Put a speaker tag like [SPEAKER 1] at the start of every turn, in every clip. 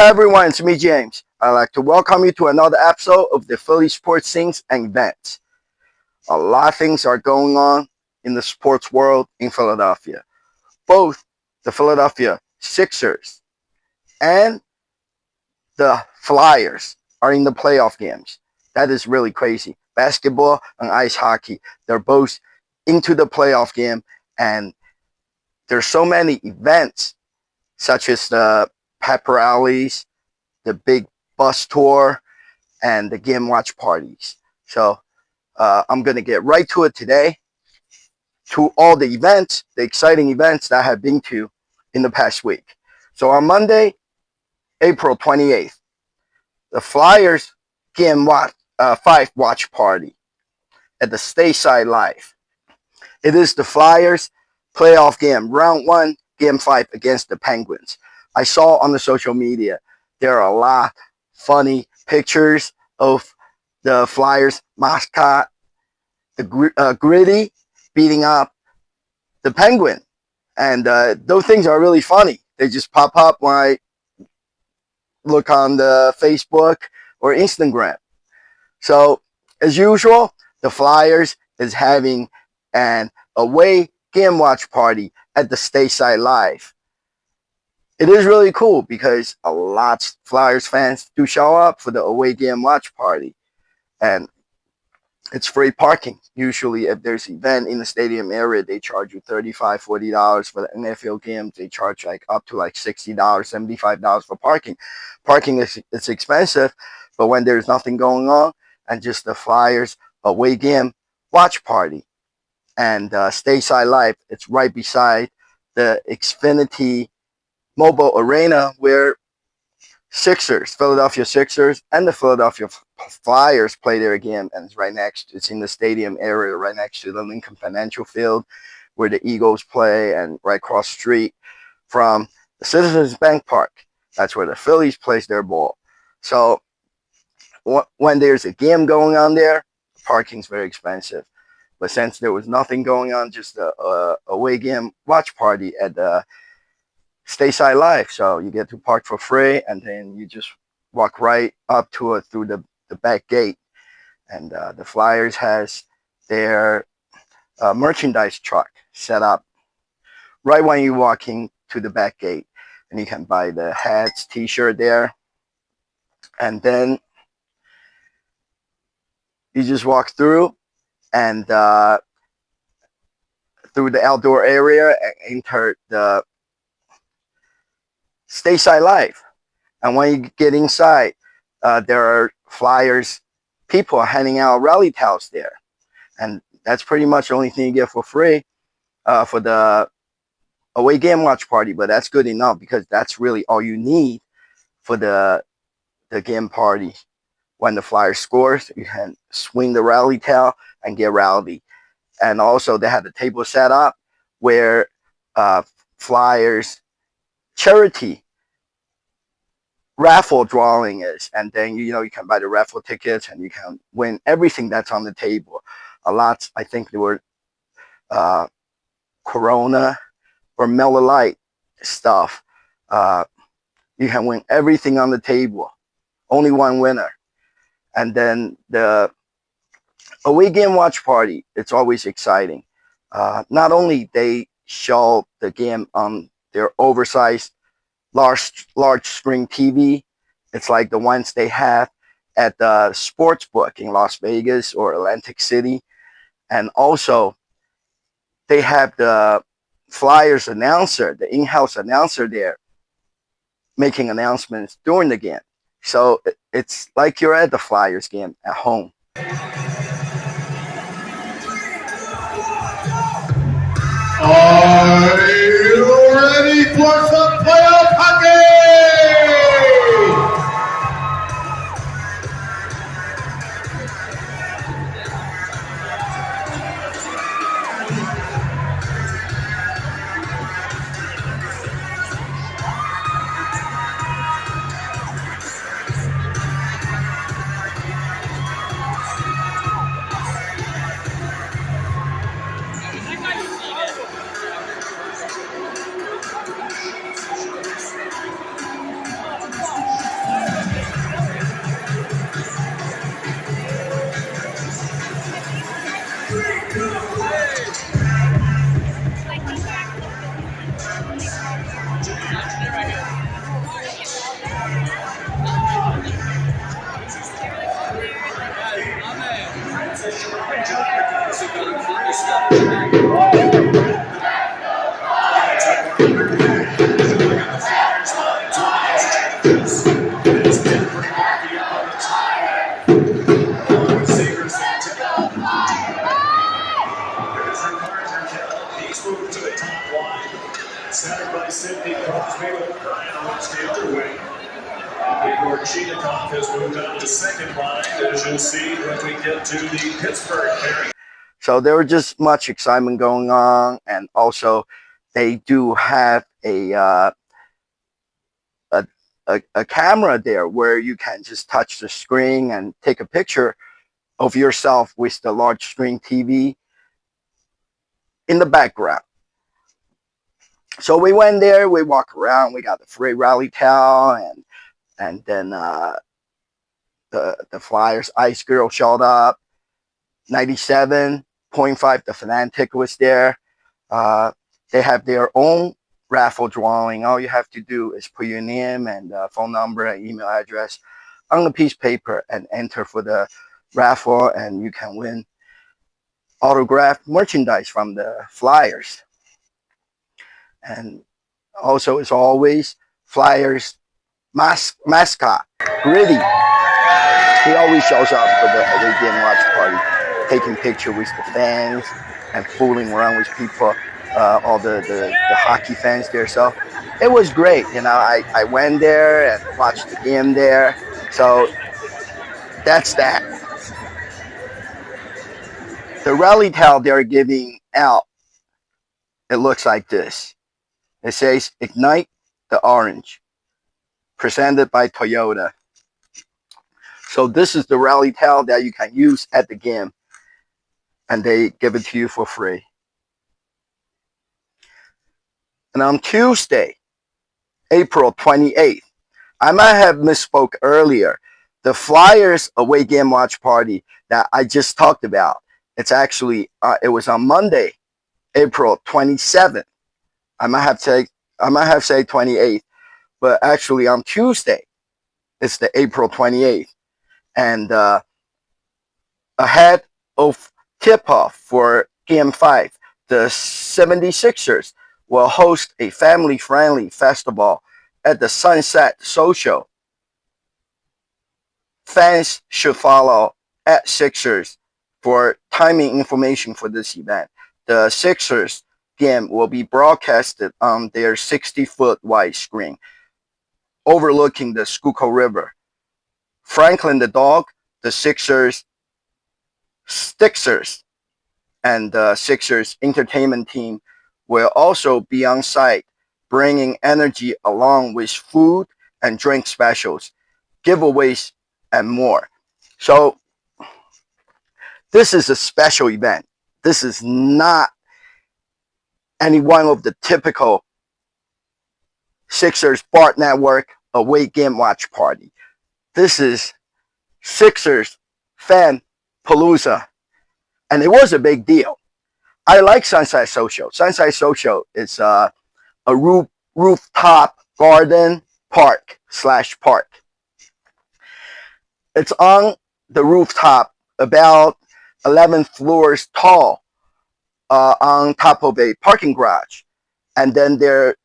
[SPEAKER 1] Hi everyone, it's me James. I'd like to welcome you to another episode of the Philly Sports Things and Events. A lot of things are going on in the sports world in Philadelphia. Both the Philadelphia Sixers and the Flyers are in the playoff games. That is really crazy. Basketball and ice hockey, they're both into the playoff game, and there's so many events such as the pep rallies, the big bus tour, and the game watch parties. So I'm going to get right to it today, to all the events, the exciting events that I have been to in the past week. So on Monday, April 28th, the Flyers Game 5 watch party at the Stateside Live. It is the Flyers playoff game, round 1, game 5 against the Penguins. I saw on the social media there are a lot of funny pictures of the Flyers mascot, the Gritty, beating up the Penguin. And those things are really funny. They just pop up when I look on the Facebook or Instagram. So, as usual, the Flyers is having an away game watch party at the Stateside Live. It is really cool because a lot of Flyers fans do show up for the away game watch party. And it's free parking. Usually, if there's an event in the stadium area, they charge you $35, $40 for the NFL games. They charge up to $60, $75 for parking. Parking is expensive, but when there's nothing going on and just the Flyers away game watch party and Stateside Live, it's right beside the Xfinity Mobile Arena where Philadelphia Sixers, and the Philadelphia Flyers play their game, and it's in the stadium area right next to the Lincoln Financial Field where the Eagles play, and right across the street from the Citizens Bank Park. That's where the Phillies place their ball. So when there's a game going on there, parking's very expensive. But since there was nothing going on, just a away game watch party at the Stateside Live, so you get to park for free, and then you just walk right up to it through the back gate. And the Flyers has their merchandise truck set up right when you walk in to the back gate, and you can buy the hats, t-shirt there, and then you just walk through and through the outdoor area and enter the Stateside Live. And when you get inside, there are Flyers people handing out rally towels there. And that's pretty much the only thing you get for free for the away game watch party. But that's good enough because that's really all you need for the game party. When the Flyers scores, you can swing the rally towel and get rowdy. And also they have the table set up where Flyers charity raffle drawing is, and then you can buy the raffle tickets and you can win everything that's on the table. I think there were Corona or Miller Lite stuff. You can win everything on the table. Only one winner. And then the away game watch party, it's always exciting. Not only they show the game on their oversized large screen TV. It's like the ones they have at the sports book in Las Vegas or Atlantic City. And also they have the Flyers announcer, the in-house announcer there, making announcements during the game. So it's like you're at the Flyers game at home.
[SPEAKER 2] Are you ready for some playoff hockey? Centered by Sidney Crosby with Brian Owens the other way. Igor Chinakhov has moved on to second line, as you'll see when we get to the Pittsburgh pairing.
[SPEAKER 1] So there was just much excitement going on, and also they do have a camera there where you can just touch the screen and take a picture of yourself with the large screen TV in the background. So we went there, we walked around, we got the free rally towel, and then the Flyers Ice Girl showed up. 97.5, the Fanatic was there. They have their own raffle drawing. All you have to do is put your name and phone number and email address on a piece of paper and enter for the raffle, and you can win autographed merchandise from the Flyers. And also, as always, Flyers mascot, Gritty. He always shows up for the away game watch party, taking pictures with the fans and fooling around with people, all the hockey fans there. So it was great. You know, I went there and watched the game there. So that's that. The rally towel they're giving out, it looks like this. It says, "Ignite the Orange," presented by Toyota. So this is the rally towel that you can use at the game, and they give it to you for free. And on Tuesday, April 28th, I might have misspoke earlier. The Flyers away game watch party that I just talked about, it's actually, it was on Monday, April 27th. I might have said 28th, but actually on Tuesday, it's the April 28th. And ahead of tip-off for Game 5, the 76ers will host a family-friendly festival at the Sunset Social. Fans should follow at Sixers for timing information for this event. The Sixers game will be broadcasted on their 60-foot wide screen overlooking the Schuylkill River. Franklin the dog, the Sixers, and the Sixers entertainment team will also be on site, bringing energy along with food and drink specials, giveaways, and more. So this is a special event. This is not any one of the typical Sixers Bart Network away game watch party. This is Sixers Fan Palooza, and it was a big deal. I like Sunset Social. Sunset Social is a rooftop garden park / park. It's on the rooftop, about 11 floors tall, on top of a parking garage. And then there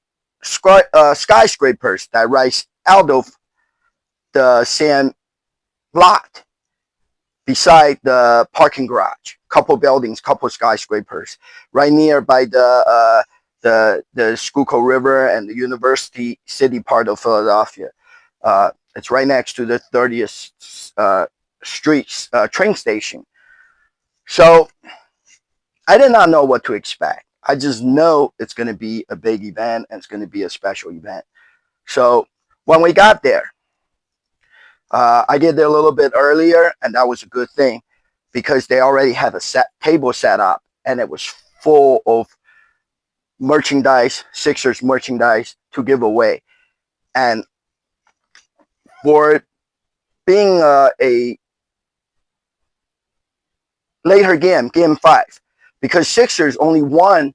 [SPEAKER 1] are skyscrapers that rise out of the same lot beside the parking garage. Couple buildings, couple skyscrapers, right near by the Schuylkill River and the University City part of Philadelphia. It's right next to the 30th Street train station. So I did not know what to expect. I just know it's going to be a big event and it's going to be a special event. So when we got there, I get there a little bit earlier, and that was a good thing because they already had a table set up, and it was full of merchandise, Sixers merchandise to give away. And for being a later game 5, because Sixers only won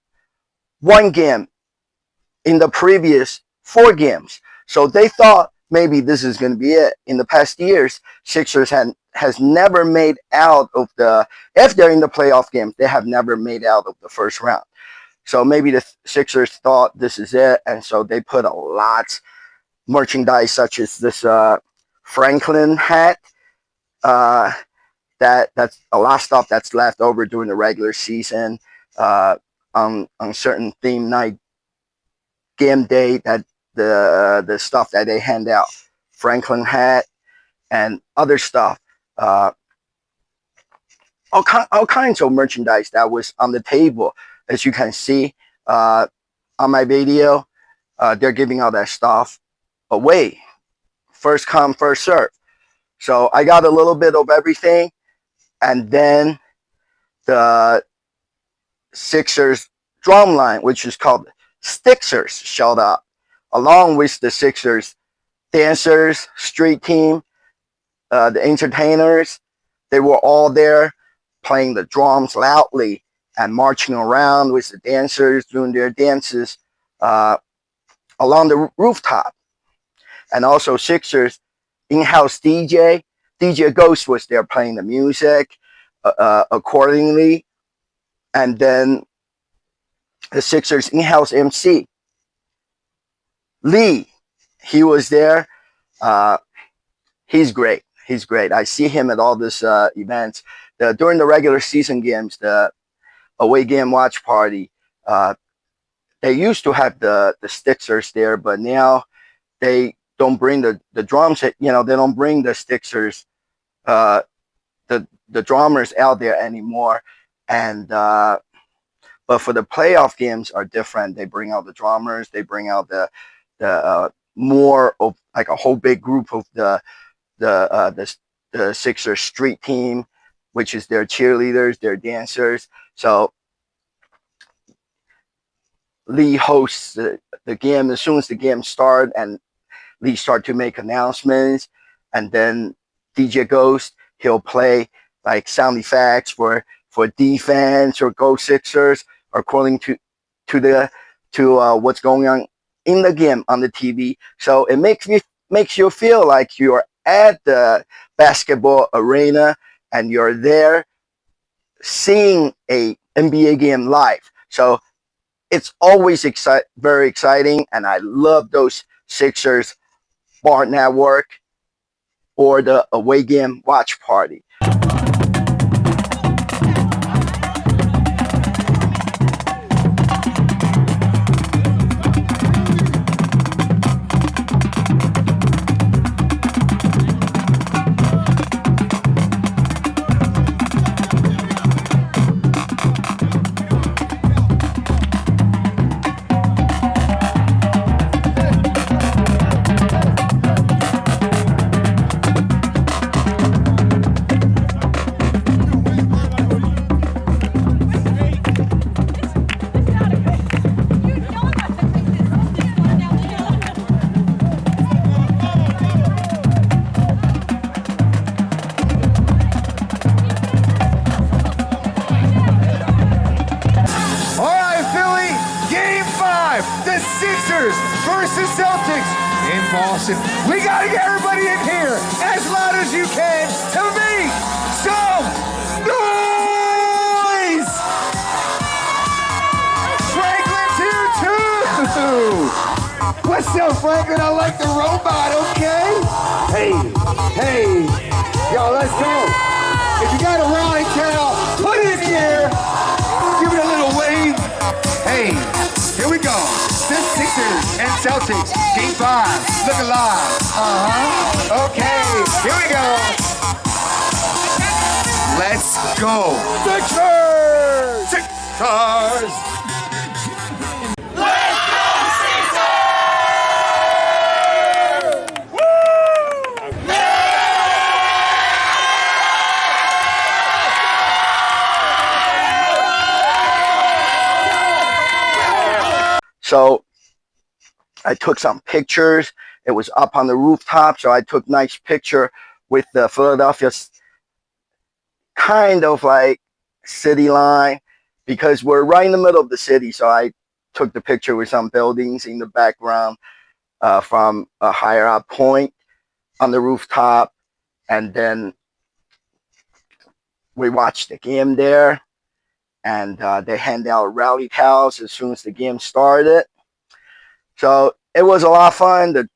[SPEAKER 1] one game in the previous 4 games. So they thought maybe this is going to be it. In the past years, Sixers has never made out of the, if they're in the playoff games, they have never made out of the first round. So maybe the Sixers thought this is it, and so they put a lot merchandise such as this Franklin hat. Uh, that's a lot of stuff that's left over during the regular season. On certain theme night game day, that the stuff that they hand out, Franklin hat and other stuff, all kinds of merchandise that was on the table, as you can see on my video. They're giving all that stuff away, first come first serve. So I got a little bit of everything, and then the Sixers drum line, which is called Stixers, showed up, along with the Sixers dancers, street team, the entertainers. They were all there playing the drums loudly and marching around with the dancers doing their dances along the rooftop. And also Sixers in-house DJ Ghost was there playing the music accordingly. And then the Sixers in-house MC, Lee, he was there. He's great. He's great. I see him at all these events. During the regular season games, the away game watch party, they used to have the Stixers there, but now they don't bring the drums. They don't bring the Stixers, the drummers out there anymore. And but for the playoff games are different. They bring out the drummers. They bring out the more of like a whole big group of the Sixers street team, which is their cheerleaders, their dancers. So Lee hosts the game as soon as the game starts, and Lee start to make announcements, and then DJ Ghost, he'll play like sound effects for defense or Go Sixers according to what's going on in the game on the TV. So it makes you feel like you're at the basketball arena and you're there seeing a NBA game live. So it's always very exciting, and I love those Sixers Bar Network or the away game watch party.
[SPEAKER 2] The Sixers versus Celtics in Boston. We got to get everybody in here as loud as you can to make some noise! Franklin 2-2! What's up, Franklin? I like the robot, okay? Hey, yo, let's go. If you got a rally towel, put it in the air. Give it a little wave. Hey, here we go. The Sixers and Celtics, Game 5, look alive. Okay, here we go. Let's go. Sixers! Sixers! Let's go, Sixers! Woo!
[SPEAKER 1] So I took some pictures. It was up on the rooftop, so I took nice picture with the Philadelphia kind of like city line, because we're right in the middle of the city. So I took the picture with some buildings in the background. from a higher up point on the rooftop, and then we watched the game there. And they hand out rally towels as soon as the game started. So it was a lot of fun.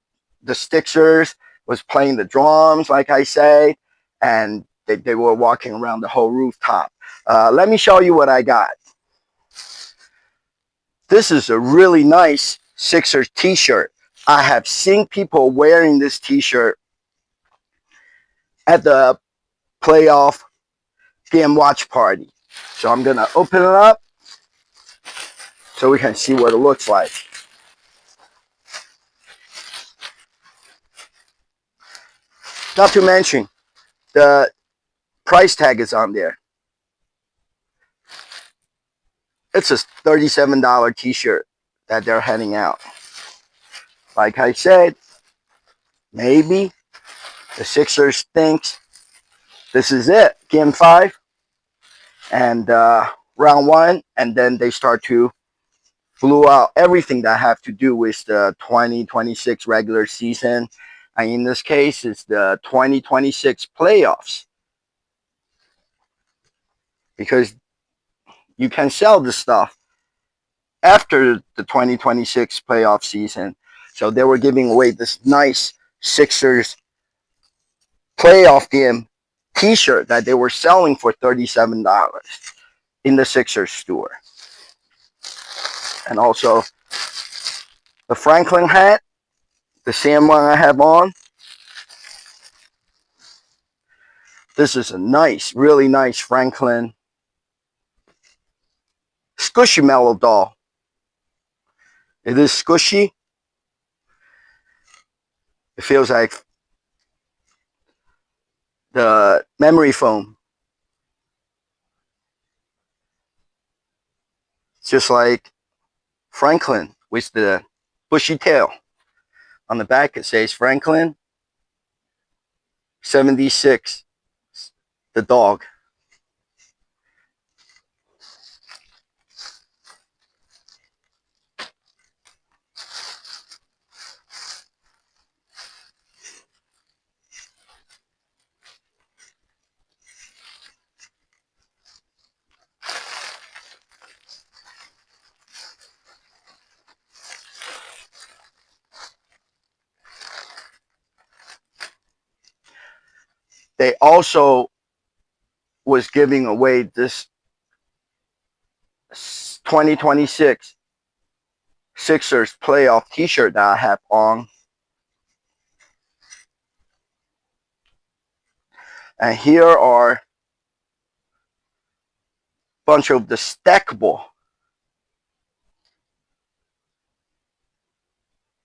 [SPEAKER 1] The Sixers was playing the drums, like I say, and they were walking around the whole rooftop. Let me show you what I got. This is a really nice Sixers t-shirt. I have seen people wearing this t-shirt at the playoff game watch party. So I'm going to open it up so we can see what it looks like. Not to mention, the price tag is on there. It's a $37 t-shirt that they're handing out. Like I said, maybe the Sixers thinks this is it, game 5 and round 1, and then they start to blew out everything that have to do with the 2026 regular season, and in this case it's the 2026 playoffs, because you can sell this stuff after the 2026 playoff season. So they were giving away this nice Sixers playoff game t-shirt that they were selling for $37 in the Sixers store. And also the Franklin hat, the same one I have on. This is a nice, really nice Franklin Squishymallow doll. It is squishy. It feels like the memory foam. It's just like Franklin with the bushy tail. On the back it says Franklin 76, the dog. They also was giving away this 2026 Sixers playoff t-shirt that I have on. And here are a bunch of the stackable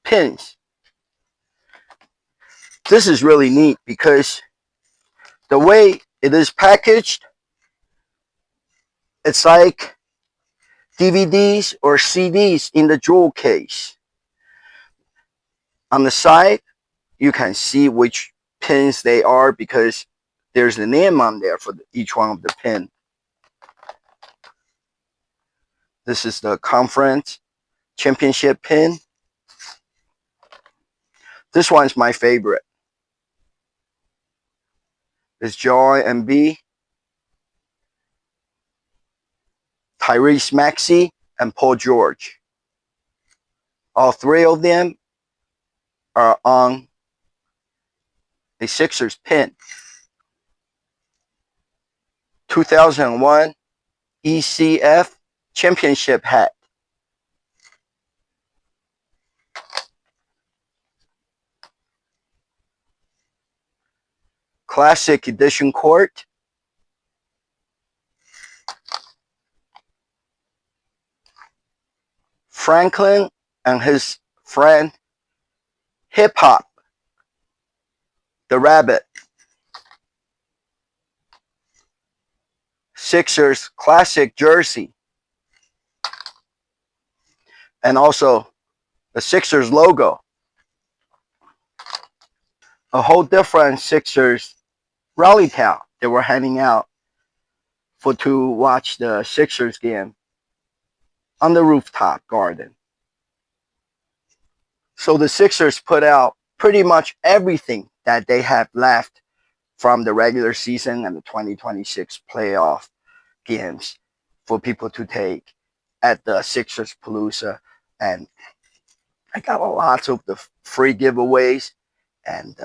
[SPEAKER 1] pins. This is really neat because the way it is packaged, it's like DVDs or CDs in the jewel case. On the side, you can see which pins they are because there's the name on there for each one of the pin. This is the conference championship pin. This one's my favorite. It's Joy and B, Tyrese Maxey, and Paul George. All 3 of them are on a Sixers pin. 2001 ECF championship hat. Classic edition court. Franklin and his friend Hip Hop, the rabbit. Sixers classic jersey. And also the Sixers logo. A whole different Sixers rally towel they were handing out to watch the Sixers game on the rooftop garden. So the Sixers put out pretty much everything that they have left from the regular season and the 2026 playoff games for people to take at the Sixers Palooza. And I got a lot of the free giveaways and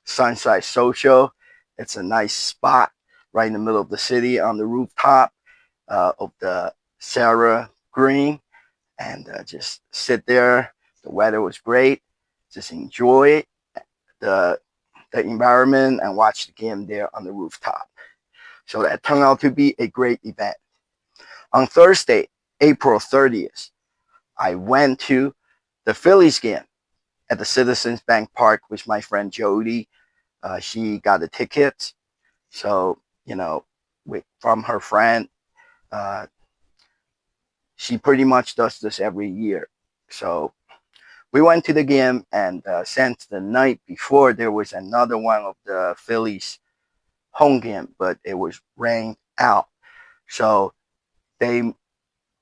[SPEAKER 1] Sunside Social. It's a nice spot right in the middle of the city on the rooftop of the Sarah Green, and just sit there. The weather was great. Just enjoy the the environment and watch the game there on the rooftop. So that turned out to be a great event. On Thursday, April 30th, I went to the Phillies game at the Citizens Bank Park with my friend Jody. She got the tickets. So, from her friend, uh, she pretty much does this every year. So we went to the game, and since the night before, there was another one of the Phillies home game, but it was rained out. So they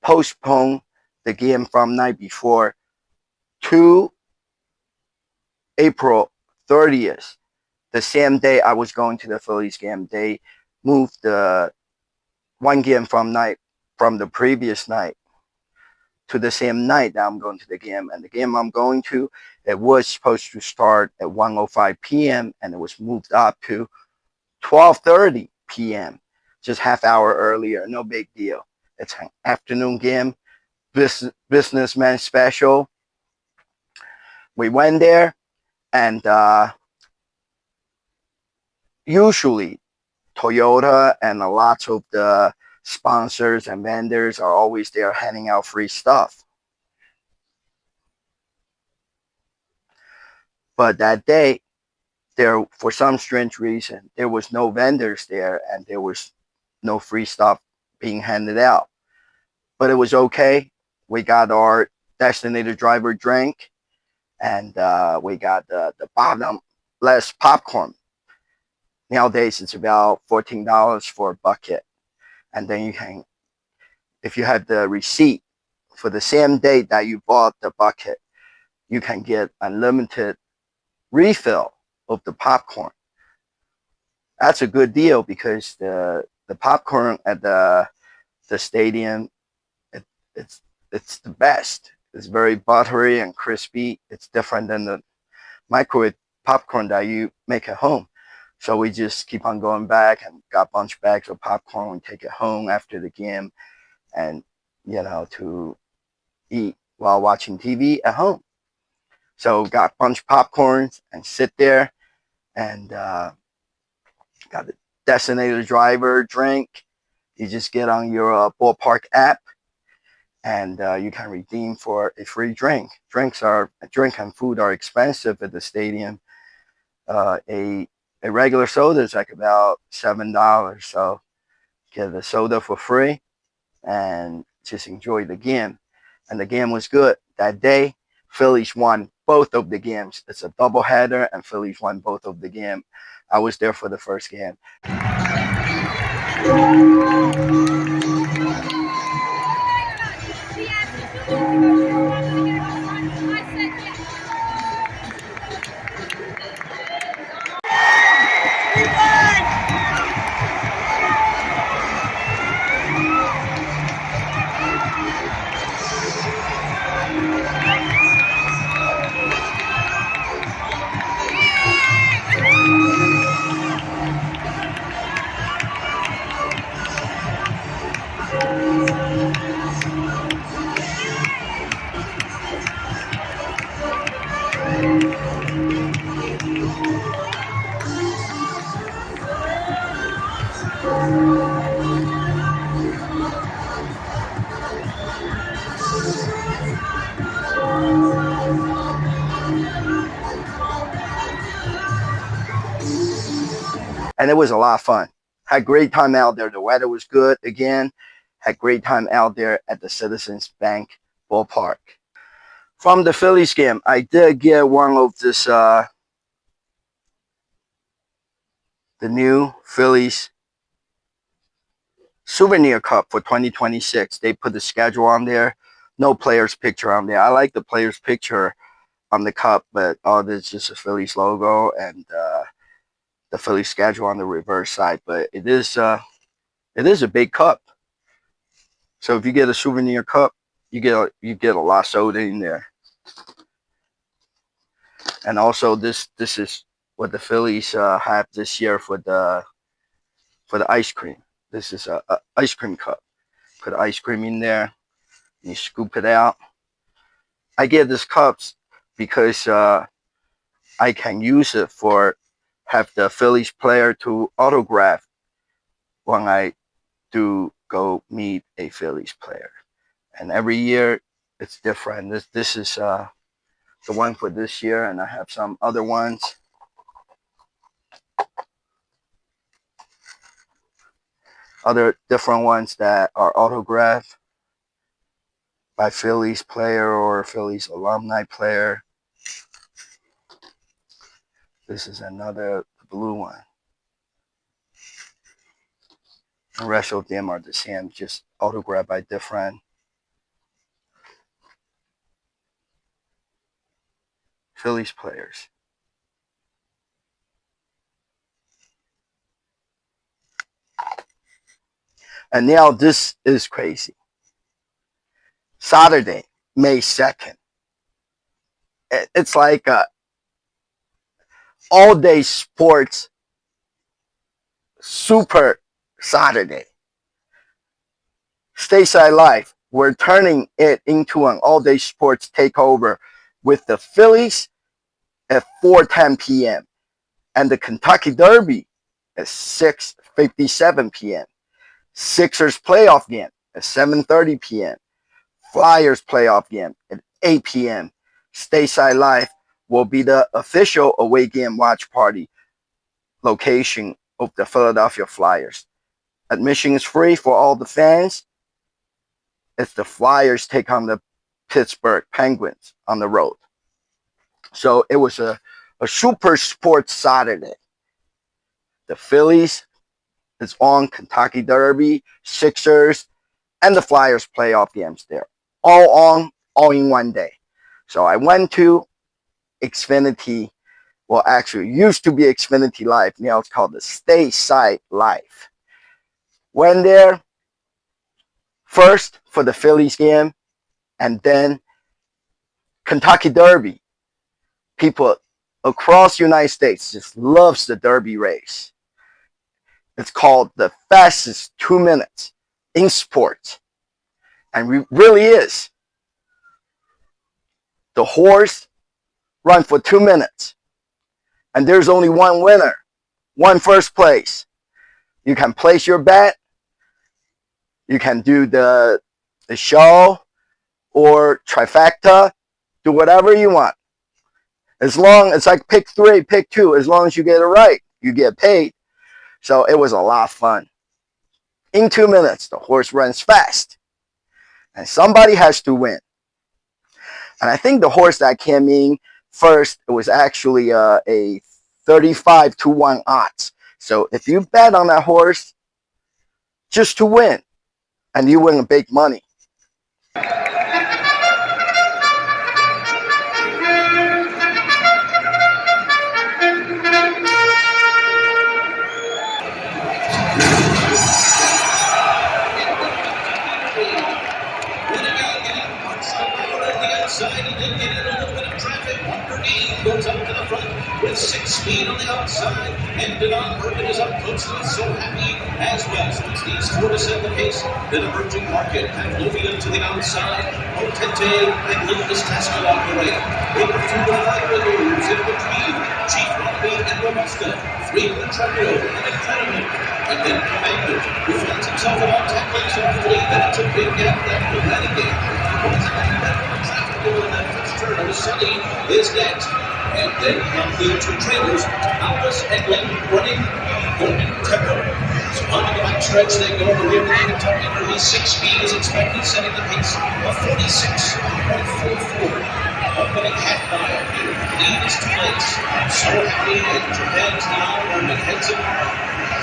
[SPEAKER 1] postponed the game from night before to April 30th. The same day I was going to the Phillies game, they moved the one game from the previous night to the same night that I'm going to the game. And the game I'm going to, it was supposed to start at 1:05 p.m. and it was moved up to 12:30 p.m. Just half hour earlier. No big deal. It's an afternoon game, businessman special. We went there, and usually Toyota and a lot of the sponsors and vendors are always there handing out free stuff. But that day, there, for some strange reason, there was no vendors there and there was no free stuff being handed out. But it was okay. We got our designated driver drink, and we got the bottomless popcorn. Nowadays, it's about $14 for a bucket. And then you can, if you have the receipt for the same day that you bought the bucket, you can get unlimited refill of the popcorn. That's a good deal because the popcorn at the stadium, it, it's it's the best. It's very buttery and crispy. It's different than the microwave popcorn that you make at home. So we just keep on going back and got a bunch of bags of popcorn. We take it home after the game, and to eat while watching TV at home. So got a bunch of popcorns and sit there, and got the designated driver drink. You just get on your ballpark app, and you can redeem for a free drink. Drink and food are expensive at the stadium. A regular soda is like about $7, so get the soda for free and just enjoy the game. And the game was good that day. Phillies won both of the games. It's a doubleheader, and Phillies won both of the game. I was there for the first game. And it was a lot of fun. Had great time out there. The weather was good again. Had great time out there at the Citizens Bank ballpark. From the Phillies game, I did get one of this the new Phillies souvenir cup for 2026. They put the schedule on there. No players picture on there. I like the players picture on the cup, but all this is just a Phillies logo and the Phillies schedule on the reverse side. But it is a big cup. So if you get a souvenir cup, you get a lot sold in there. And also this is what the Phillies have this year for the ice cream. This is a ice cream cup. Put ice cream in there. You scoop it out. I get these cups because I can use it for have the Phillies player to autograph when I do go meet a Phillies player. And every year it's different. This is the one for this year, and I have some other ones. Other different ones that are autographed by Phillies player or Phillies alumni player. This is another blue one. The rest of them are the same, just autographed by different Phillies players. And now this is crazy. Saturday, May 2nd. It's like a all-day sports super Saturday. Stateside Live, we're turning it into an all-day sports takeover with the Phillies at 4:10 p.m. and the Kentucky Derby at 6:57 p.m. Sixers playoff game at 7:30 p.m. Flyers playoff game at 8 p.m. Stateside Live will be the official away game watch party location of the Philadelphia Flyers. Admission is free for all the fans. It's the Flyers take on the Pittsburgh Penguins on the road. So it was a super sports Saturday. The Phillies is on, Kentucky Derby, Sixers, and the Flyers playoff games there. All on, all in one day. So I went to Xfinity. Well, actually, it used to be Xfinity Live. Now it's called the Stateside Live. Went there first for the Phillies game, and then Kentucky Derby. People across the United States just loves the Derby race. It's called the fastest 2 minutes in sports. And really is. The horse run for 2 minutes. And there's only one winner. One first place. You can place your bet. You can do the show or trifecta. Do whatever you want. As long as like pick 3, pick 2. As long as you get it right, you get paid. So it was a lot of fun. In 2 minutes, the horse runs fast. And somebody has to win. And I think the horse that came in first, it was actually a 35-1 odds. So if you bet on that horse just to win, and you win big money.
[SPEAKER 3] Goes up to the front with 6 speed on the outside. And Denon Bergen is up close to it, so happy as well. So it's these 4 to set the pace. Then emerging market, Pavlovian to the outside. Potente and Lucas Tasca along the way. In between the Fighters, in between Chief Robbie and Robusta. 3 to the Trapio and Incredible. And then Commander, who finds himself about 10 lengths off the lead. Then it's a big gap left with Renegade. Once again, that traffic over that first turn of Sunny is next. And then come the 2 trailers, Albus and Glenn running Golden Tempo. So onto the backstretch they go. The rear end Kentucky Derby 6 speed is expected, setting the pace of 46.44. Opening half mile here. Lead is 2 lengths. So happy and Japan's now Berman heads him.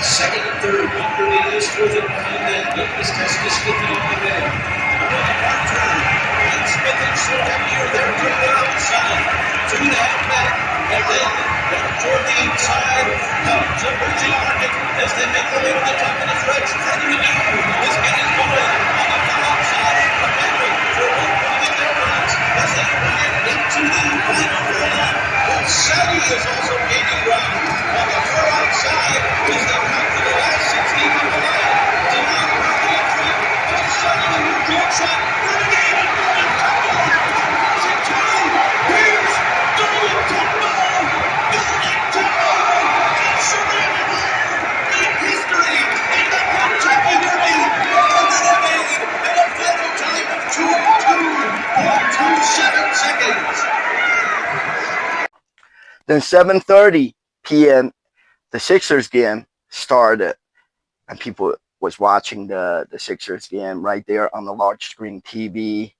[SPEAKER 3] Second and third, Underneath is fourth and behind that. Lucas Testis 50 on the bed. Another hard turn. And Smith and So Happy are there to the outside. Toward the inside comes emerging market as they make their way to the top of the stretch. Freddie is getting going on the far outside, preparing for one point their runs as they ride into the final furlong. Well, Sadie is also gaining ground on the far outside as they come to the last 60 of the line. Dalla early in front, but Sadie in the drop shot. Renegade moving forward. Is it two? Here's Dalla Tempo. Dalla Tempo. And Serena make history in the Kentucky Derby. Renegade at a final time of 2:02.27 seconds.
[SPEAKER 1] Then 7:30 p.m. the Sixers game started, and people was watching the Sixers game right there on the large screen TV.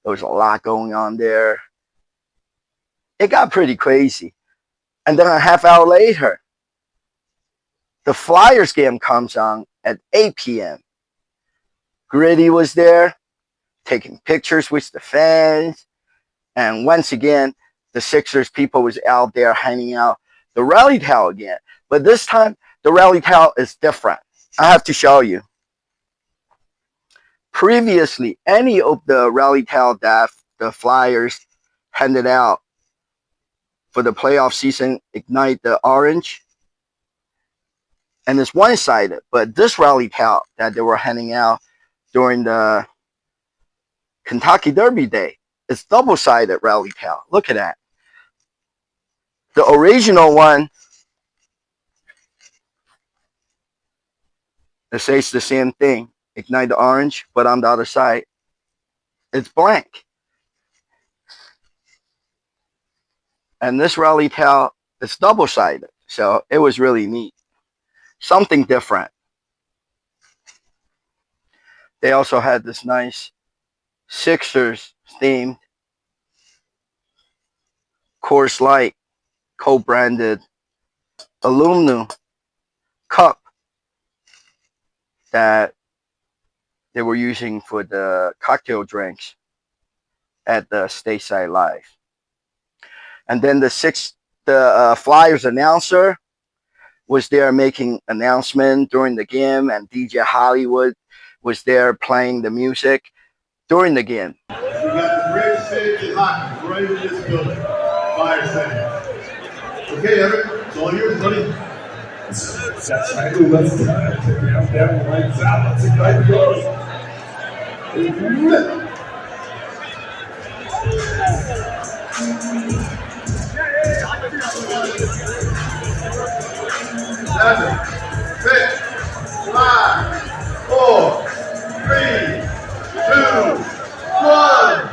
[SPEAKER 1] There was a lot going on there. It got pretty crazy. And then a half hour later, the Flyers game comes on at 8 p.m. Gritty was there, taking pictures with the fans. And once again, the Sixers people was out there hanging out the rally towel again. But this time, the rally towel is different. I have to show you. Previously, any of the rally towel that the Flyers handed out for the playoff season, Ignite the Orange, and it's one-sided. But this rally towel that they were handing out during the Kentucky Derby day, it's double-sided rally towel. Look at that. The original one, it says the same thing, Ignite the Orange, but on the other side, it's blank. And this rally towel is double-sided, so it was really neat. Something different. They also had this nice Sixers themed Coors Light co-branded aluminum cup that they were using for the cocktail drinks at the Stateside Live. And then the Flyers announcer was there making announcement during the game, and DJ Hollywood was there playing the music during the game.
[SPEAKER 4] We got the greatest stage in hockey right in this building, Fire Center. Okay, Eric, it's all yours, buddy.
[SPEAKER 5] That's right. Let's down, lights out. Let's ignite the doors.
[SPEAKER 4] 7, 6, 5, 4, 3, 2, 1.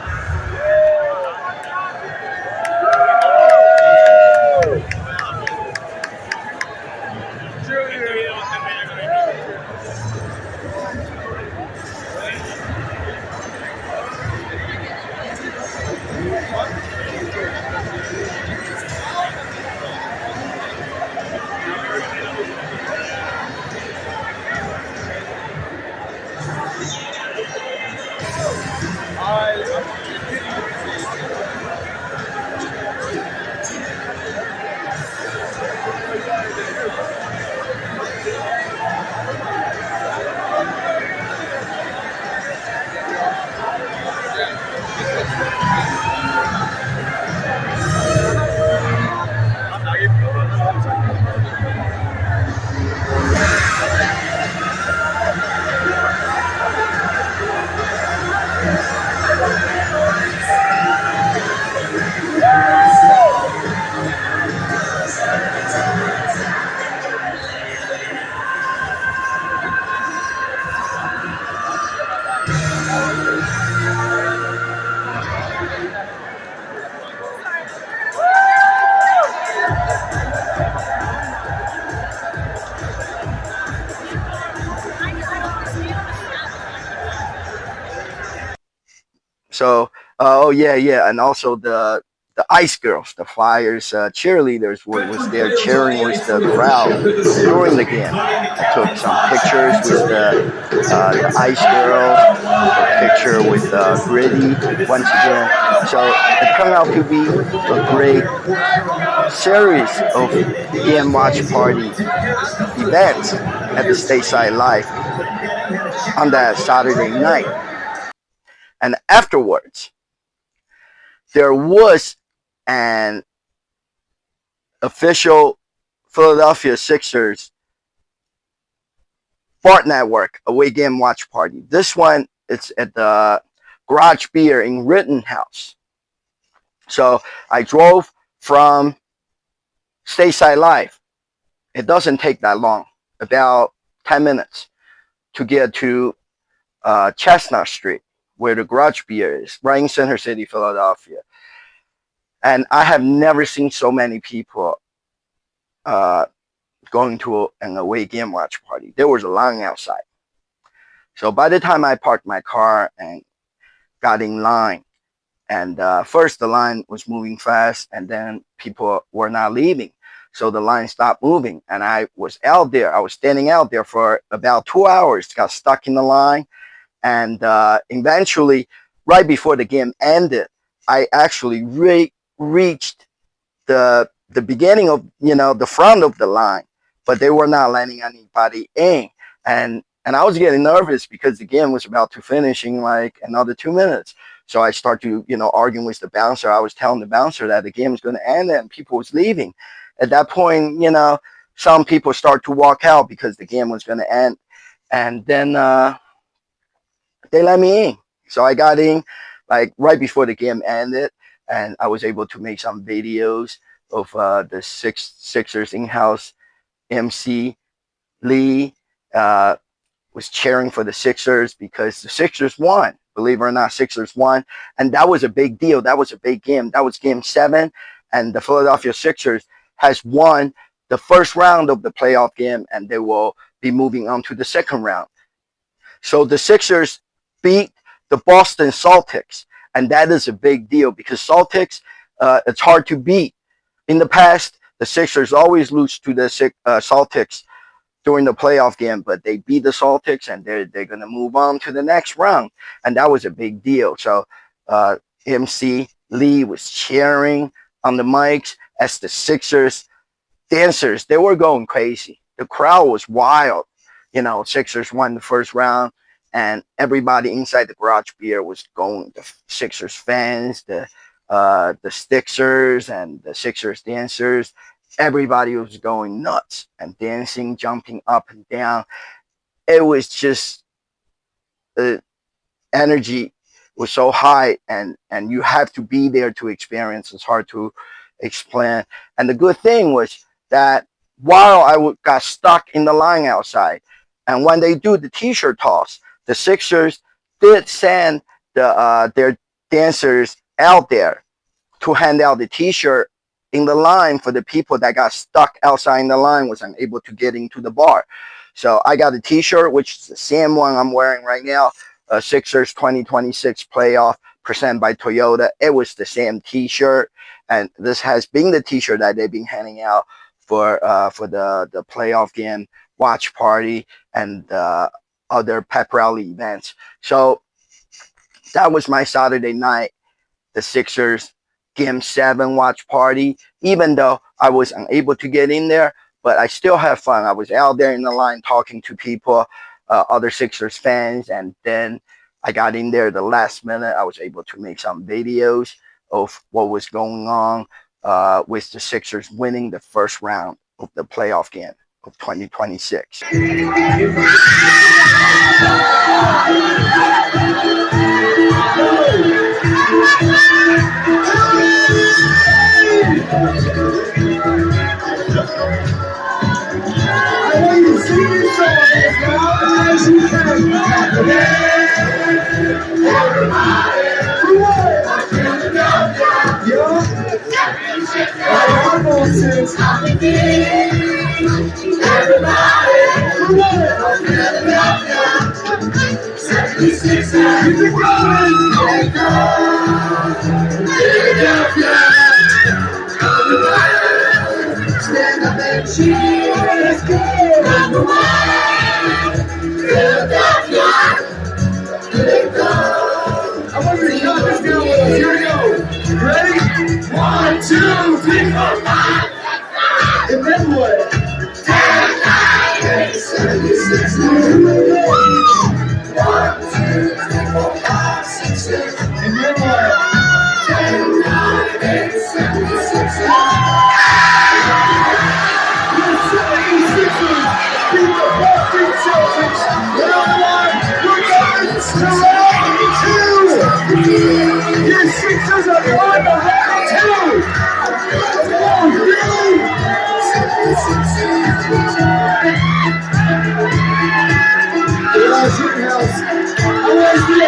[SPEAKER 1] So, oh yeah, and also the the Ice Girls, the Flyers cheerleaders was there cheering with the crowd during the game. I took some pictures with the Ice Girls, took picture with Gritty once again. So it turned out to be a great series of game watch party events at the Stateside Live on that Saturday night. And afterwards, there was an official Philadelphia Sixers Bart Network away game watch party. This one, it's at the Garage Beer in Rittenhouse. So I drove from Stateside Live. It doesn't take that long, about 10 minutes to get to Chestnut Street, where the Garage Beer is, right in Center City, Philadelphia. And I have never seen so many people going to an away game watch party. There was a line outside. So by the time I parked my car and got in line, and first the line was moving fast, and then people were not leaving. So the line stopped moving, and I was out there. I was standing out there for about 2 hours, got stuck in the line, and eventually, right before the game ended, I actually reached the beginning of, the front of the line, but they were not letting anybody in, and I was getting nervous because the game was about to finish in like another 2 minutes. So I started to, arguing with the bouncer. I was telling the bouncer that the game was going to end and people was leaving. At that point, some people start to walk out because the game was going to end, and then they let me in. So I got in like right before the game ended, and I was able to make some videos of the Sixers in-house MC Lee was cheering for the Sixers because the Sixers won. Believe it or not, Sixers won, and that was a big deal. That was a big game. That was Game 7, and the Philadelphia Sixers has won the first round of the playoff game, and they will be moving on to the second round. So the Sixers beat the Boston Celtics, and that is a big deal because Celtics, it's hard to beat. In the past, the Sixers always lose to the Celtics during the playoff game, but they beat the Celtics, and they're going to move on to the next round, and that was a big deal. So MC Lee was cheering on the mics as the Sixers dancers, they were going crazy. The crowd was wild. Sixers won the first round, and everybody inside the Garage Beer was going. The Sixers fans, the Sixers and the Sixers dancers, everybody was going nuts and dancing, jumping up and down. It was just the energy was so high, and you have to be there to experience. It's hard to explain. And the good thing was that while I got stuck in the line outside, and when they do the T-shirt toss, the Sixers did send their dancers out there to hand out the T-shirt in the line for the people that got stuck outside in the line, was unable to get into the bar. So I got a T-shirt, which is the same one I'm wearing right now, Sixers 2026 playoff presented by Toyota. It was the same T-shirt, and this has been the T-shirt that they've been handing out for the playoff game watch party and other pep rally events. So that was my Saturday night, the Sixers Game 7 watch party. Even though I was unable to get in there, but I still had fun. I was out there in the line talking to people, other Sixers fans, and then I got in there the last minute. I was able to make some videos of what was going on with the Sixers winning the first round of the playoff game of 2026.
[SPEAKER 2] Everybody, 1, 2, 3, 4, 5. And then what? 10, 9, 8, 7, 6, 9. 1, 2, 3, 4, 5, 6, 7. And then what? 10, 9, 8, 7, 6, 9. The 76ers beat the Boston Celtics. Round 1, we're going to round 2. Your Sixers are going to round 2. Oh, really? The last house. I want to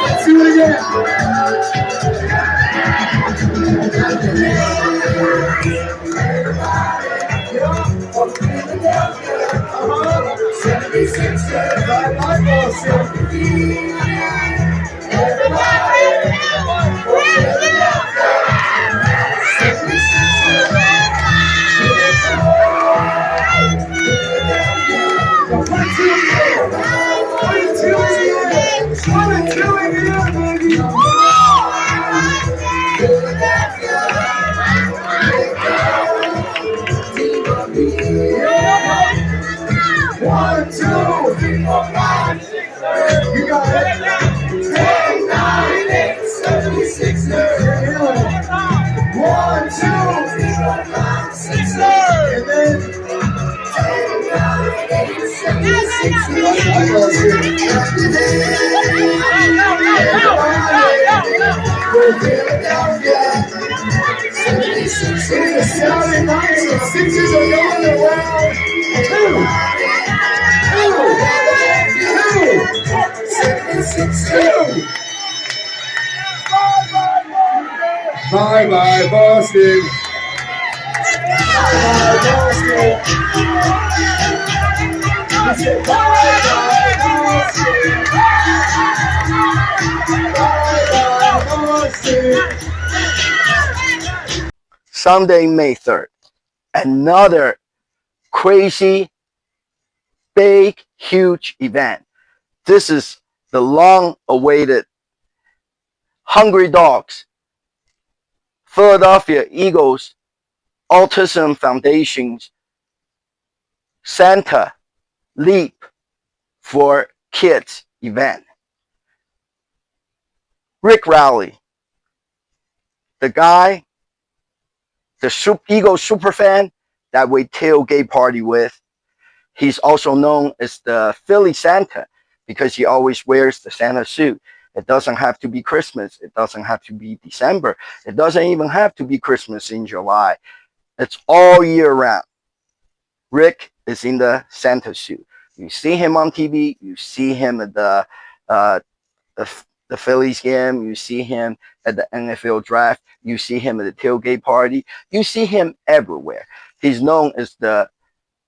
[SPEAKER 2] let's do it again. One, two, three, four, five, six, seven. You got it. 10, 9, 8, 7, 6, 9. 1, 2, 3, 4, 5, 6, 7. And then 10, 9, 8, 7, 6, 76 is a Saturday night, so Sixers are going around 2. Bye bye Boston. Bye Boston. I said bye bye Boston. Bye bye Boston.
[SPEAKER 1] Sunday, May 3rd. Another crazy, big, huge event. This is the long-awaited Hungry Dogs Philadelphia Eagles Autism Foundation's Santa Leap for Kids event. Rick Rowley, the guy, the Eagles superfan that we tailgate party with. He's also known as the Philly Santa because he always wears the Santa suit. It doesn't have to be Christmas. It doesn't have to be December. It doesn't even have to be Christmas in July. It's all year round. Rick is in the Santa suit. You see him on TV. You see him at the Phillies game. You see him at the NFL draft. You see him at the tailgate party. You see him everywhere. He's known as the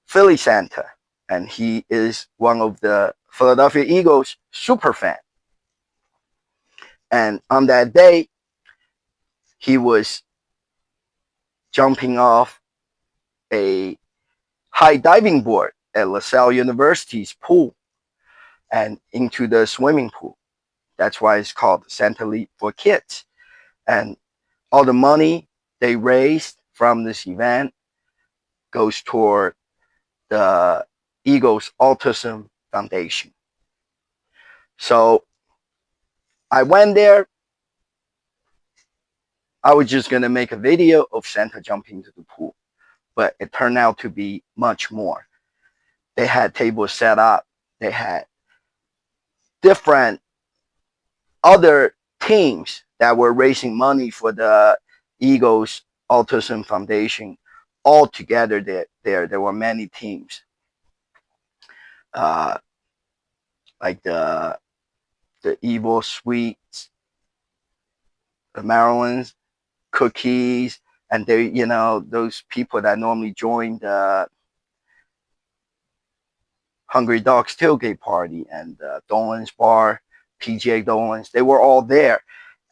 [SPEAKER 1] Philly Santa, and he is one of the Philadelphia Eagles super fan. And on that day, he was jumping off a high diving board at LaSalle University's pool and into the swimming pool. That's why it's called Santa Leap for Kids. And all the money they raised from this event goes toward the Eagles Autism Foundation. So I went there. I was just going to make a video of Santa jumping into the pool, but it turned out to be much more. They had tables set up. They had different other teams that were raising money for the Eagles Autism Foundation. All together there were many teams, like the Evil Sweets, the Maryland's Cookies, and they, those people that normally join the Hungry Dogs tailgate party and Dolan's Bar, PGA Dolan's, they were all there.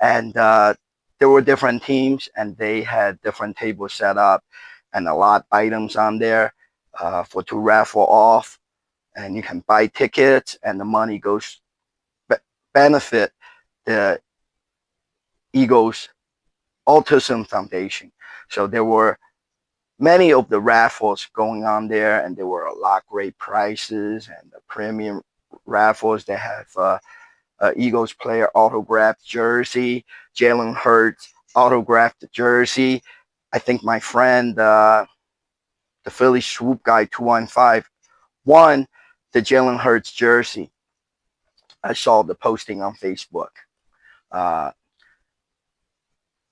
[SPEAKER 1] And there were different teams, and they had different tables set up and a lot of items on there to raffle off. and you can buy tickets, and the money goes benefit the Eagles Autism Foundation. So there were many of the raffles going on there, and there were a lot of great prizes and the premium raffles. They have Eagles player autographed jersey, Jalen Hurts autographed jersey. I think my friend, the Philly swoop guy 215, won the Jalen Hurts jersey. I saw the posting on Facebook. Uh,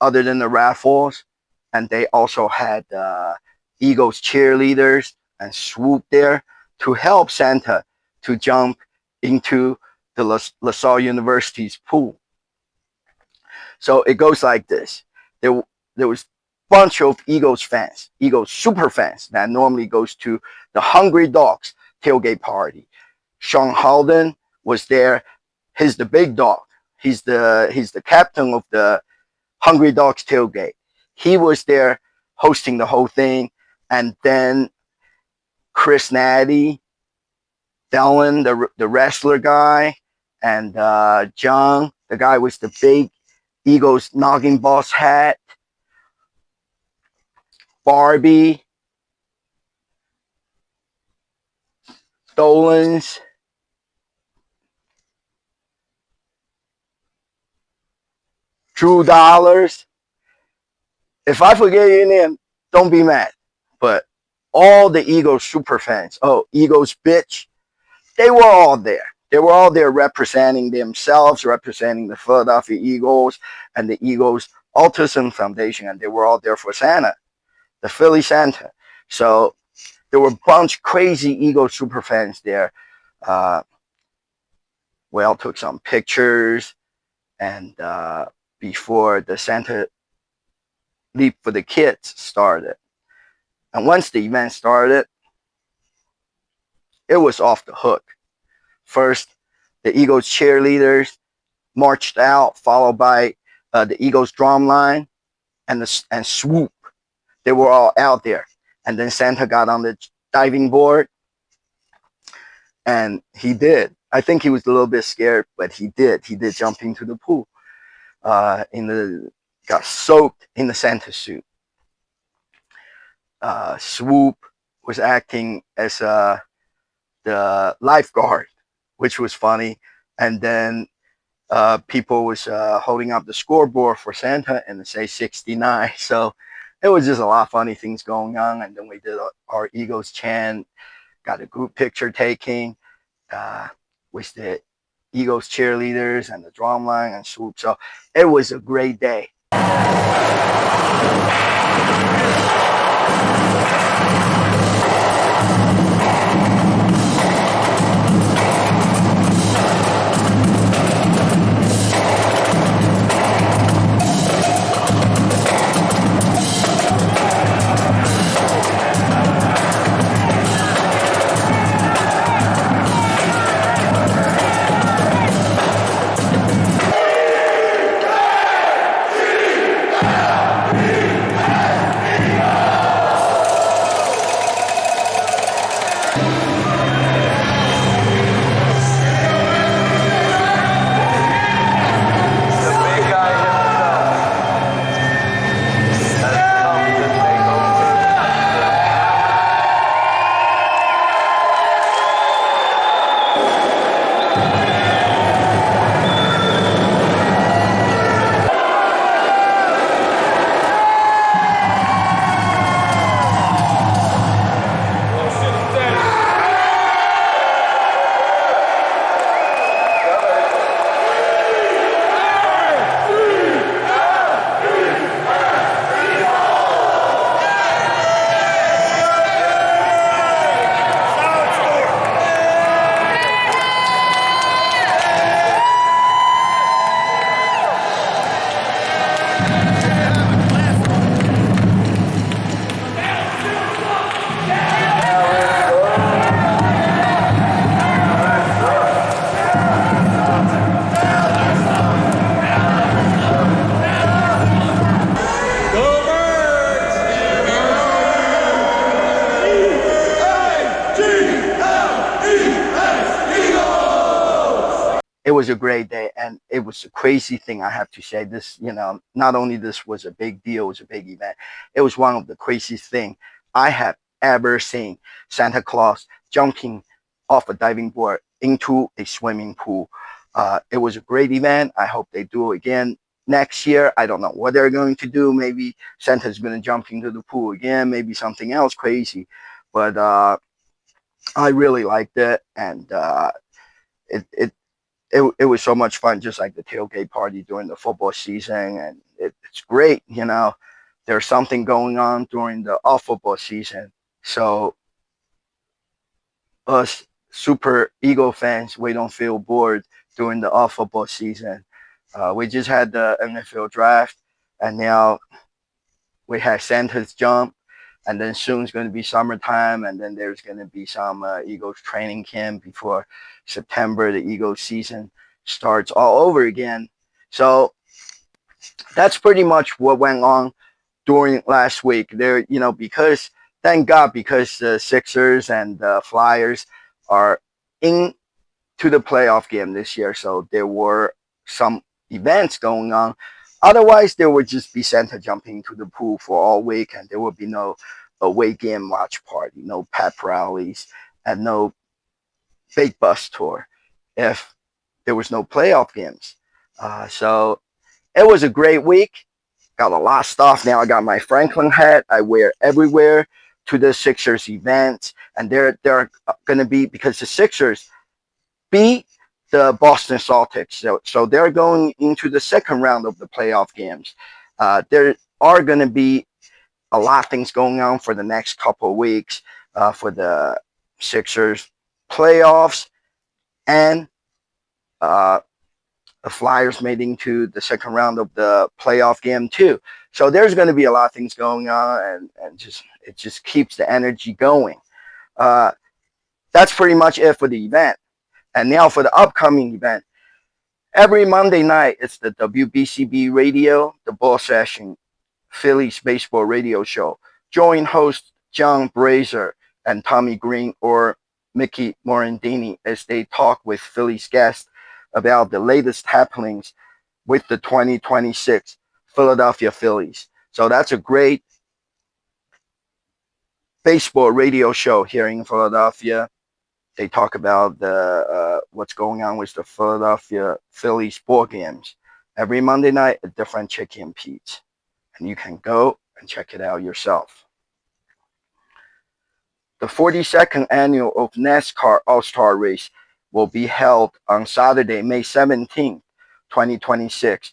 [SPEAKER 1] Other than the raffles, and they also had Eagles cheerleaders and swoop there to help Santa to jump into the LaSalle University's pool. So it goes like this. There was a bunch of Eagles fans, Eagles super fans that normally goes to the Hungry Dogs tailgate party. Sean Halden was there. He's the big dog. He's the captain of the Hungry Dogs tailgate. He was there hosting the whole thing. And then Chris Natty, Dallin, the wrestler guy, and John, the guy with the big Eagles noggin boss hat, Barbie, Dolans, Drew Dollars. If I forget your name, don't be mad. But all the Eagles super fans, Eagles bitch, they were all there. They were all there representing themselves, representing the Philadelphia Eagles and the Eagles Autism Foundation, and they were all there for Santa, the Philly Santa. So there were a bunch of crazy Eagles super fans there. We all took some pictures, and before the Santa Leap for the Kids started. And once the event started, it was off the hook. First, the Eagles cheerleaders marched out, followed by the Eagles drum line and swoop. They were all out there. And then Santa got on the diving board, and he did. I think he was a little bit scared, but he did. He did jump into the pool. Got soaked in the Santa suit. Swoop was acting as the lifeguard, which was funny. And then people was holding up the scoreboard for Santa, and it say 69. So it was just a lot of funny things going on. And then we did our Eagles chant, got a group picture taking with the Eagles cheerleaders and the drum line and swoop. So it was a great day. was a great day, and it was a crazy thing. I have to say this. Not only this was a big deal, it was a big event. It was one of the craziest thing I have ever seen. Santa Claus jumping off a diving board into a swimming pool. It was a great event. I hope they do it again next year. I don't know what they're going to do. Maybe Santa's going to jump into the pool again. Maybe something else crazy. But I really liked it, and it, it it was so much fun, just like the tailgate party during the football season, and it's great. There's something going on during the off football season, so us Super Eagle fans, we don't feel bored during the off football season. We just had the NFL draft, and now we had Santa's jump, and then soon it's going to be summertime, and then there's going to be some Eagles training camp before September. The Eagles season starts all over again. So that's pretty much what went on during last week. Because thank God, because the Sixers and the Flyers are into the playoff game this year, so there were some events going on. Otherwise, there would just be Santa jumping into the pool for all week, and there would be no away game watch party, no pep rallies, and no big bus tour if there was no playoff games. So it was a great week. Got a lot of stuff now. I got my Franklin hat. I wear everywhere to the Sixers events, and they're going to be, because the Sixers beat the Boston Celtics, so they're going into the second round of the playoff games. There are going to be a lot of things going on for the next couple of weeks for the Sixers playoffs, and the Flyers made into the second round of the playoff game too. So there's going to be a lot of things going on, and it just keeps the energy going. That's pretty much it for the event. And now for the upcoming event. Every Monday night, it's the WBCB Radio, the Ball Session, Phillies Baseball Radio Show. Join host John Brazier and Tommy Green or Mickey Morandini as they talk with Phillies guests about the latest happenings with the 2026 Philadelphia Phillies. So that's a great baseball radio show here in Philadelphia. They talk about the what's going on with the Philadelphia Phillies ball games. Every Monday night, a different chicken Pete. And you can go and check it out yourself. The 42nd annual of NASCAR All-Star Race will be held on Saturday, May 17th, 2026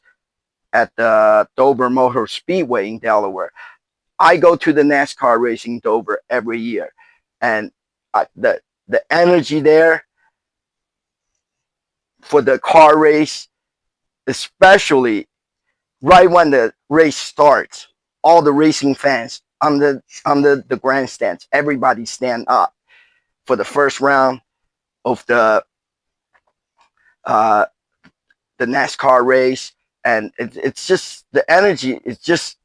[SPEAKER 1] at the Dover Motor Speedway in Delaware. I go to the NASCAR race in Dover every year, and the energy there for the car race, especially right when the race starts, all the racing fans under the grandstands, everybody stand up for the first round of the NASCAR race, and it's just, the energy is just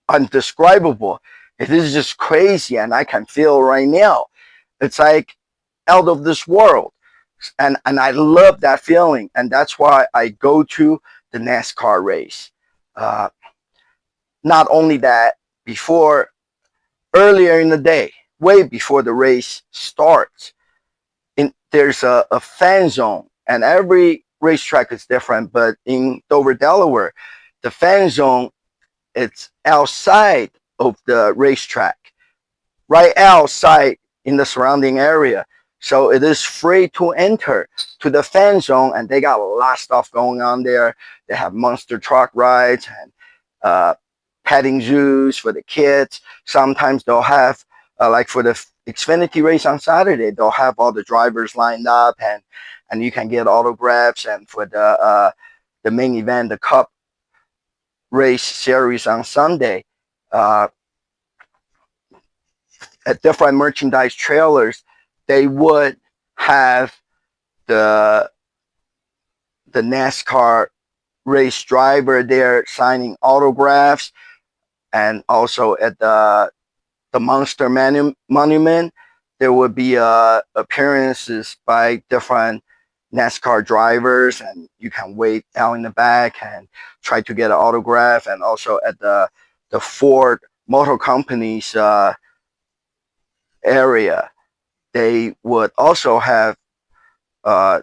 [SPEAKER 1] undescribable. It is just crazy, and I can feel right now. It's like out of this world, and I love that feeling, and that's why I go to the NASCAR race. Not only that, earlier in the day, way before the race starts, there's a fan zone, and every racetrack is different, but in Dover, Delaware, the fan zone, it's outside of the racetrack, right outside in the surrounding area. So it is free to enter to the fan zone, and they got a lot of stuff going on there. They have monster truck rides and petting zoos for the kids. Sometimes they'll have, like for the Xfinity race on Saturday, they'll have all the drivers lined up, and you can get autographs. And for the main event, the Cup race series on Sunday, at different merchandise trailers, they would have the NASCAR race driver there signing autographs, and also at the Monster Monument, there would be appearances by different NASCAR drivers, and you can wait out in the back and try to get an autograph. And also at the Ford Motor Company's area, they would also have uh,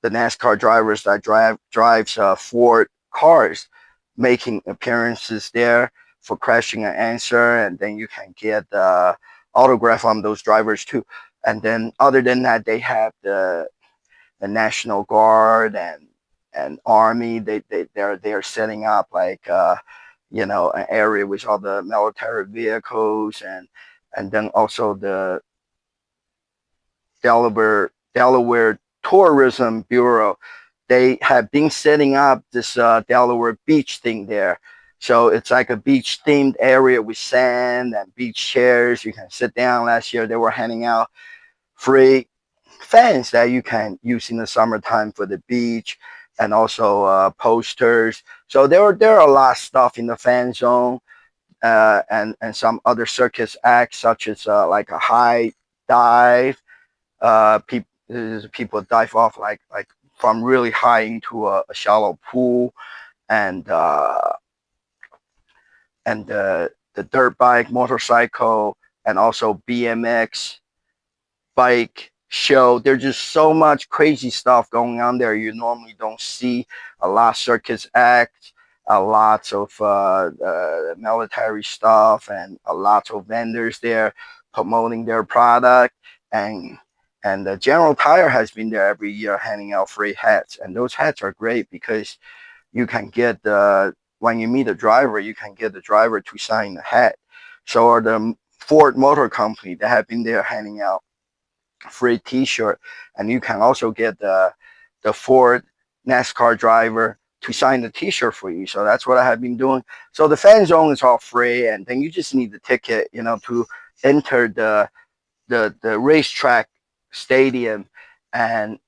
[SPEAKER 1] the NASCAR drivers that drives Ford cars making appearances there for question and answer, and then you can get autograph on those drivers too. And then other than that, they have the National Guard and Army. They're setting up like an area with all the military vehicles, and then also the Delaware Tourism Bureau. They have been setting up this Delaware beach thing there. So it's like a beach themed area with sand and beach chairs. You can sit down. Last year they were handing out free fans that you can use in the summertime for the beach, and also posters. So there are a lot of stuff in the fan zone, and some other circus acts such as like a high dive. People dive off like from really high into a shallow pool, and the dirt bike, motorcycle, and also BMX bike show. There's just so much crazy stuff going on there. You normally don't see a lot of circus acts, a lot of military stuff, and a lot of vendors there promoting their product. And the General Tire has been there every year handing out free hats, and those hats are great because you can get when you meet a driver, you can get the driver to sign the hat. So are the Ford Motor Company that have been there handing out free T-shirt, and you can also get the Ford NASCAR driver to sign the T-shirt for you. So that's what I have been doing. So the fan zone is all free, and then you just need the ticket, to enter the racetrack stadium, and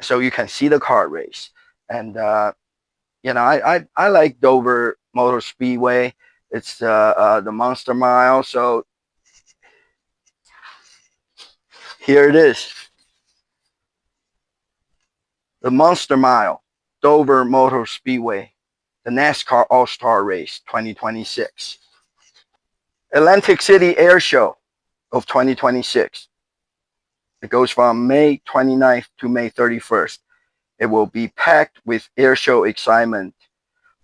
[SPEAKER 1] so you can see the car race. And I like Dover Motor Speedway. It's the Monster Mile. So here it is. The Monster Mile, Dover Motor Speedway, the NASCAR All-Star Race 2026. Atlantic City Air Show of 2026. It goes from May 29th to May 31st. It will be packed with air show excitement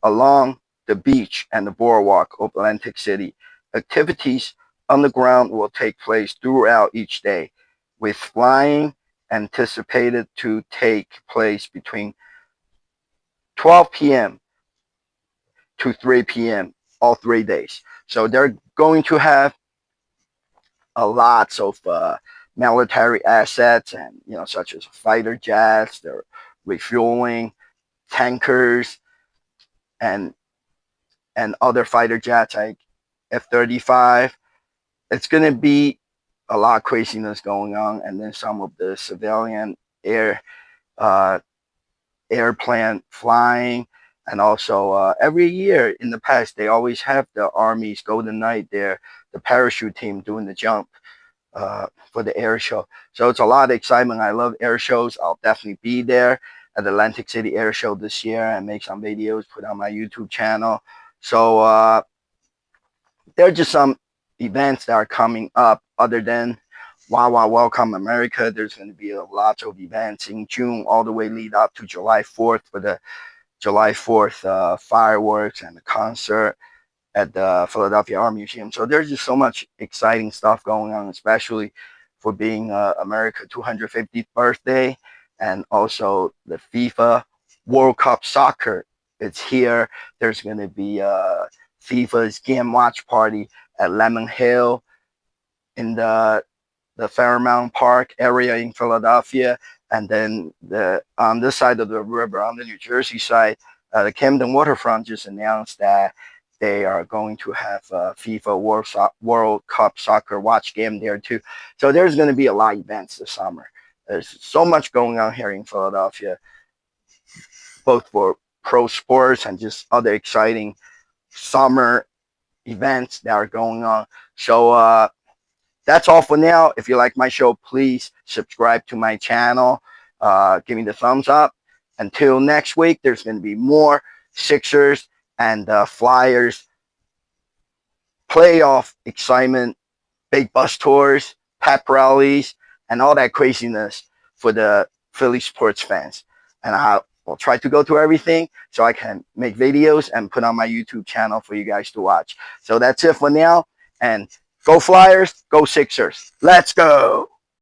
[SPEAKER 1] along the beach and the boardwalk of Atlantic City. Activities on the ground will take place throughout each day, with flying anticipated to take place between 12 p.m. to 3 p.m. all 3 days. So they're going to have a lots of military assets, and such as fighter jets, they're refueling tankers, and other fighter jets like F-35. It's going to be a lot of craziness going on, and then some of the civilian uh, airplane flying. And also every year in the past, they always have the Army's Golden Knight there, the parachute team doing the jump for the air show. So it's a lot of excitement. I love air shows. I'll definitely be there at the Atlantic City Air Show this year and make some videos, put on my YouTube channel. So there are just some events that are coming up other than Wow Wow Welcome America. There's going to be a lot of events in June all the way lead up to July 4th for the July 4th fireworks and the concert at the Philadelphia Art Museum. So there's just so much exciting stuff going on, especially for being America's 250th birthday, and also the FIFA World Cup Soccer. It's here. There's going to be FIFA's game watch party at Lemon Hill in the Fairmount Park area in Philadelphia, and then on this side of the river, on the New Jersey side, the Camden Waterfront just announced that they are going to have FIFA World Cup Soccer watch game there too. So there's going to be a lot of events this summer. There's so much going on here in Philadelphia, both for pro sports and just other exciting summer events that are going on. So that's all for now. If you like my show, please subscribe to my channel. give me the thumbs up. Until next week, there's going to be more Sixers and Flyers playoff excitement, big bus tours, pep rallies, and all that craziness for the Philly sports fans. And I will try to go through everything so I can make videos and put on my YouTube channel for you guys to watch. So that's it for now. And go Flyers, go Sixers. Let's go.